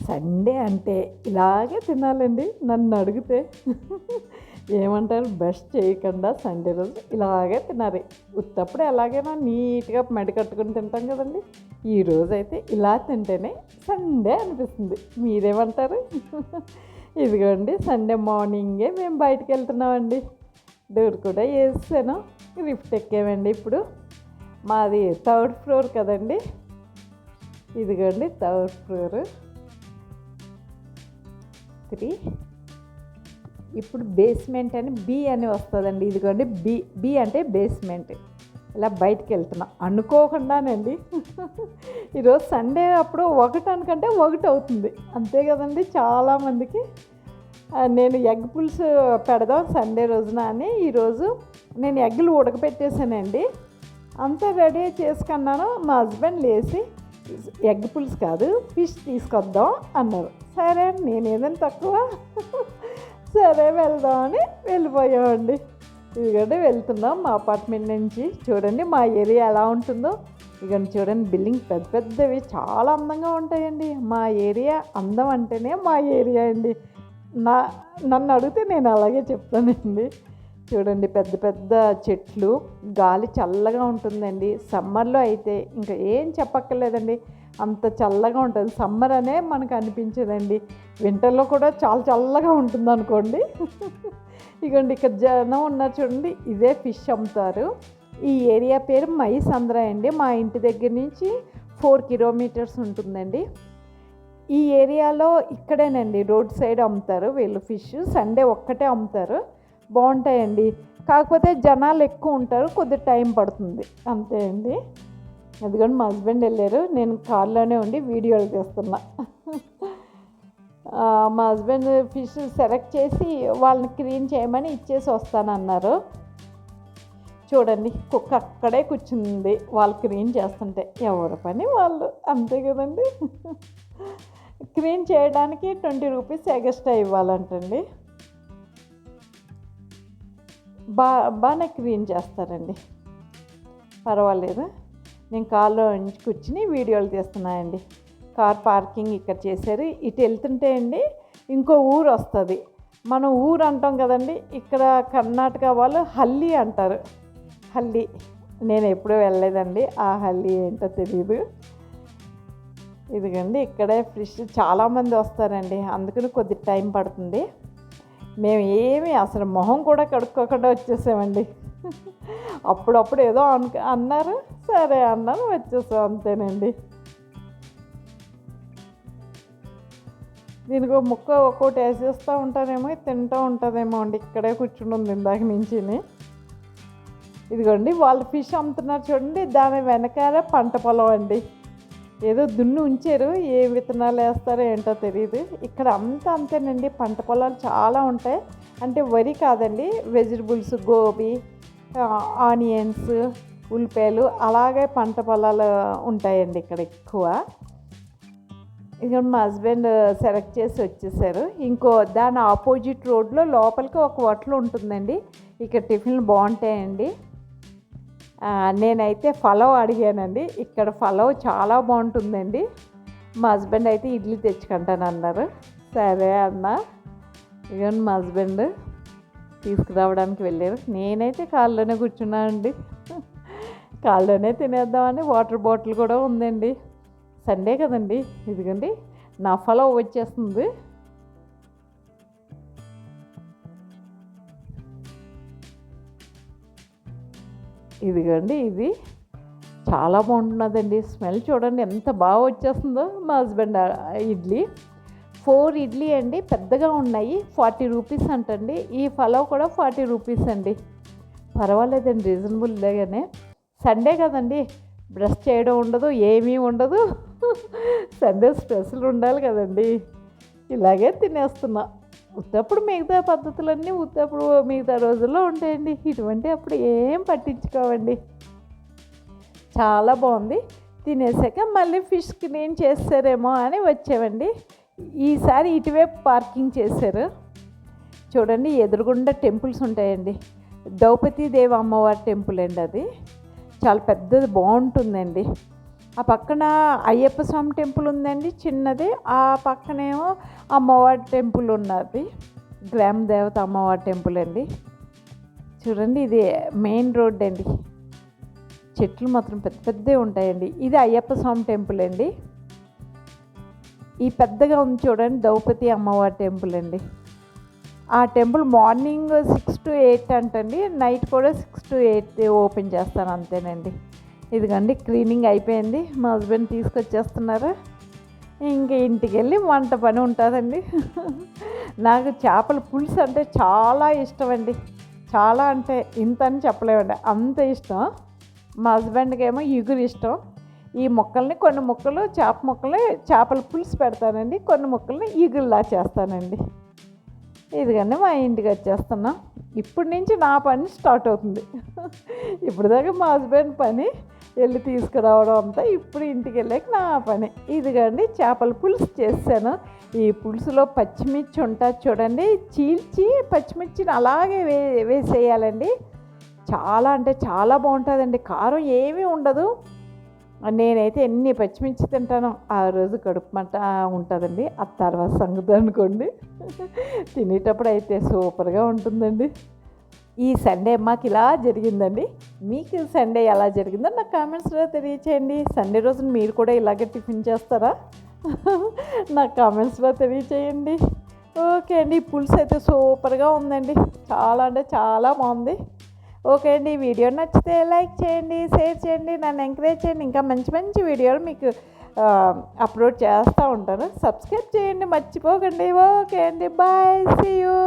Sunday అంటే ఇలాగే తినాలండి నన్ను అడిగితే. ఏమంటారు, బెస్ట్ చేయకుండా సండే రోజు ఇలాగే తినాలి. ఉత్తప్పుడు ఎలాగైనా నీట్గా కట్టుకుని తింటాం కదండి. ఈరోజైతే ఇలా తింటేనే సండే అనిపిస్తుంది. మీరేమంటారు? ఇదిగోండి, సండే మార్నింగే మేము బయటికి వెళ్తున్నామండి. డోర్ కూడా వేసాను, లిఫ్ట్ ఎక్కామండి. ఇప్పుడు మాది 3rd ఫ్లోర్ కదండి. ఇదిగోండి 3rd ఫ్లోర్ 3. ఇప్పుడు బేస్మెంట్ అని బి అని వస్తుందండి. ఇదిగోండి బి అంటే బేస్మెంట్. ఇలా బయటికి వెళ్తున్నా అనుకోకుండానండి. ఈరోజు సండే అప్పుడు 1 అనుకంటే 1 అవుతుంది, అంతే కదండి. చాలామందికి నేను ఎగ్ పులుసు పెడదాం సండే రోజున అని ఈరోజు నేను ఎగ్గులు ఉడకపెట్టేసానండి. అంతా రెడీ చేసుకున్నాను. మా హస్బెండ్ లేచి ఎగ్ పులుసు కాదు ఫిష్ తీసుకొద్దాం అన్నారు. సరే నేను ఏదైనా తక్కువ, సరే వెళ్దామని వెళ్ళిపోయామండి. ఇదిగండి వెళ్తున్నాం మా అపార్ట్మెంట్ నుంచి. చూడండి మా ఏరియా ఎలా ఉంటుందో. ఇదిగండి చూడండి, బిల్డింగ్ పెద్ద పెద్దవి చాలా అందంగా ఉంటాయండి. మా ఏరియా అందం అంటేనే మా ఏరియా అండి. నన్ను అడిగితే నేను అలాగే చెప్తానండి. చూడండి, పెద్ద పెద్ద చెట్లు, గాలి చల్లగా ఉంటుందండి. సమ్మర్లో అయితే ఇంకా ఏం చెప్పక్కర్లేదండి, అంత చల్లగా ఉంటుంది. సమ్మర్ అనే మనకు అనిపించదండి. వింటర్లో కూడా చాలా చల్లగా ఉంటుంది అనుకోండి. ఇదిగోండి ఇక్కడ జనం ఉన్నారు చూడండి, ఇదే ఫిష్ అమ్ముతారు. ఈ ఏరియా పేరు మైసంద్ర అండి. మా ఇంటి దగ్గర నుంచి 4 కిలోమీటర్స్ ఉంటుందండి. ఈ ఏరియాలో ఇక్కడేనండి రోడ్ సైడ్ అమ్ముతారు వీళ్ళు ఫిష్. సండే ఒక్కటే అమ్ముతారు, బాగుంటాయండి. కాకపోతే జనాలు ఎక్కువ ఉంటారు, కొద్ది టైం పడుతుంది, అంతే అండి. అందుకని మా హస్బెండ్ వెళ్ళారు, నేను కార్లోనే ఉండి వీడియోలు తీస్తున్నా. మా హస్బెండ్ ఫిష్ సెలెక్ట్ చేసి వాళ్ళని క్లీన్ చేయమని ఇచ్చేసి వస్తానన్నారు. చూడండి, కుక్క అక్కడే కూర్చుంది వాళ్ళు క్లీన్ చేస్తుంటే. ఎవరి పని వాళ్ళు, అంతే కదండి. క్లీన్ చేయడానికి 20 రూపీస్ ఎక్స్ట్రా ఇవ్వాలంటండి. బాగానే క్లీన్ చేస్తారండి, పర్వాలేదు. నేను కార్లో కూర్చుని వీడియోలు తీస్తున్నానండి. కార్ పార్కింగ్ ఇక్కడ చేశారు. ఇటు వెళ్తుంటే అండి ఇంకో ఊరు వస్తుంది. మనం ఊరు అంటాం కదండి, ఇక్కడ కర్ణాటక వాళ్ళు హల్లి అంటారు. హల్లి నేను ఎప్పుడూ వెళ్ళలేదండి, ఆ హల్లి ఏంటో తెలియదు. ఇదిగండి ఇక్కడే ఫిష్ చాలామంది వస్తారండి, అందుకని కొద్ది టైం పడుతుంది. మేము ఏమి అసలు మొహం కూడా కడుక్కోకుండా వచ్చేసామండి. అప్పుడప్పుడు ఏదో అన్నారు, సరే అన్నాను, వచ్చేసాం, అంతేనండి. దీనికి ముక్క ఒక్కోటి వేసేస్తూ ఉంటానేమో, తింటూ ఉంటుందేమో అండి. ఇక్కడే కూర్చుని ఉంది ఇందాక నుంచి. ఇదిగోండి వాళ్ళు ఫిష్ అమ్ముతున్నారు చూడండి, దాని వెనకాల పంట పొలం అండి. ఏదో దున్ను ఉంచారు, ఏ విత్తనాలు వేస్తారో ఏంటో తెలియదు. ఇక్కడ అంతా అంతేనండి, పంట పొలాలు చాలా ఉంటాయి. అంటే వరి కాదండి, వెజిటబుల్స్, గోబీ, ఆనియన్స్, ఉల్లిపాయలు, అలాగే పంట పొలాలు ఉంటాయండి ఇక్కడ ఎక్కువ. ఇక మా హస్బెండ్ సెలెక్ట్ చేసి వచ్చేసారు. ఇంకో దాని ఆపోజిట్ రోడ్లో లోపలికి ఒక హోటల్ ఉంటుందండి. ఇక్కడ టిఫిన్లు బాగుంటాయండి. నేనైతే ఫలవ్ అడిగానండి. ఇక్కడ ఫలవ్ చాలా బాగుంటుందండి. మా హస్బెండ్ అయితే ఇడ్లీ తెచ్చుకుంటాను అన్నారు. సరే అన్న. ఇక మా హస్బెండ్ తీసుకురావడానికి వెళ్ళారు. నేనైతే కాళ్ళలోనే కూర్చున్నానండి. కాళ్ళలోనే తినేద్దామని వాటర్ బాటిల్ కూడా ఉందండి. సండే కదండి. ఇదిగోండి నా ఫలవ్ వచ్చేస్తుంది. ఇదిగోండి, ఇది చాలా బాగుంటున్నదండి. స్మెల్ చూడండి ఎంత బాగా వచ్చేస్తుందో. మా హస్బెండ్ ఇడ్లీ 4 ఇడ్లీ అండి, పెద్దగా ఉన్నాయి, 40 రూపీస్ అంటండి. ఈ ఫలవ్ కూడా 40 రూపీస్ అండి. పర్వాలేదండి, రీజనబుల్గానే. సండే కదండి, బ్రష్ చేయడం ఉండదు, ఏమీ ఉండదు. సండే స్పెషల్ ఉండాలి కదండి. ఇలాగే తినేస్తున్నా. ఉత్తప్పుడు మిగతా పద్ధతులన్నీ ఉత్తప్పుడు మిగతా రోజుల్లో ఉంటాయండి. ఇటువంటి అప్పుడు ఏం పట్టించుకోవండి. చాలా బాగుంది. తినేసాక మళ్ళీ ఫిష్ క్లీన్ చేస్తారేమో అని వచ్చామండి. ఈసారి ఇటువైపు పార్కింగ్ చేశారు. చూడండి, ఎదురుగుండా టెంపుల్స్ ఉంటాయండి. ద్రౌపదీదేవి అమ్మవారి టెంపుల్ అండి అది. చాలా పెద్దది, బాగుంటుందండి. ఆ పక్కన అయ్యప్ప స్వామి టెంపుల్ ఉందండి చిన్నది. ఆ పక్కనేమో అమ్మవారి టెంపుల్ ఉన్నది. గ్రామ దేవత అమ్మవారి టెంపుల్ అండి. చూడండి ఇది మెయిన్ రోడ్ అండి. చెట్లు మాత్రం పెద్ద పెద్దవి ఉంటాయండి. ఇది అయ్యప్ప స్వామి టెంపుల్ అండి. ఈ పెద్దగా ఉంది చూడండి ద్రౌపది అమ్మవారి టెంపుల్ అండి. ఆ టెంపుల్ మార్నింగ్ 6 to 8 అంటండి. నైట్ కూడా 6 to 8 ఓపెన్ చేస్తాను అంతేనండి. ఇదిగోండి క్లీనింగ్ అయిపోయింది. మా హస్బెండ్ తీసుకొచ్చేస్తున్నారు. ఇంక ఇంటికి వెళ్ళి వంట పని ఉంటుందండి. నాకు చేపల పులుసు అంటే చాలా ఇష్టం అండి. చాలా అంటే ఇంత అని చెప్పలేమండి, అంత ఇష్టం. మా హస్బెండ్కి ఏమో ఇగురు ఇష్టం. ఈ ముక్కల్ని కొన్ని ముక్కలు చేప ముక్కల్ని చేపల పులుసు పెడతానండి, కొన్ని ముక్కల్ని ఇగురులా చేస్తానండి. ఇదిగండి మా ఇంటికి వచ్చేస్తున్నాం. ఇప్పటి నుంచి నా పని స్టార్ట్ అవుతుంది. ఇప్పుడు దాకా మా హస్బెండ్ పని వెళ్ళి తీసుకురావడం అంతా, ఇప్పుడు ఇంటికి వెళ్ళాక నా పని. ఇదిగండి చేపల పులుసు చేశాను. ఈ పులుసులో పచ్చిమిర్చి ఉంటుంది చూడండి, చీల్చి పచ్చిమిర్చిని అలాగే వేసేయాలండి. చాలా అంటే చాలా బాగుంటుందండి. కారం ఏమీ ఉండదు. నేనైతే ఎన్ని పచ్చిమిర్చి తింటానో ఆ రోజు కడుపు మంట ఉంటుందండి. ఆ తర్వాత సంగతి అనుకోండి. తినేటప్పుడు అయితే సూపర్గా ఉంటుందండి. ఈ సండే మాకు ఇలా జరిగిందండి. మీకు సండే ఎలా జరిగిందో నాకు కామెంట్స్లో తెలియచేయండి. సండే రోజున మీరు కూడా ఇలాగే టిఫిన్ చేస్తారా? నాకు కామెంట్స్లో తెలియచేయండి. ఓకే అండి, పులుసు అయితే సూపర్గా ఉందండి. చాలా అంటే చాలా బాగుంది. ఓకే అండి, వీడియో నచ్చితే లైక్ చేయండి, షేర్ చేయండి, నన్ను ఎంకరేజ్ చేయండి. ఇంకా మంచి మంచి వీడియోలు మీకు అప్లోడ్ చేస్తూ ఉంటాను. సబ్స్క్రైబ్ చేయండి మర్చిపోకండి. ఓకే అండి, బాయ్, సీ యూ.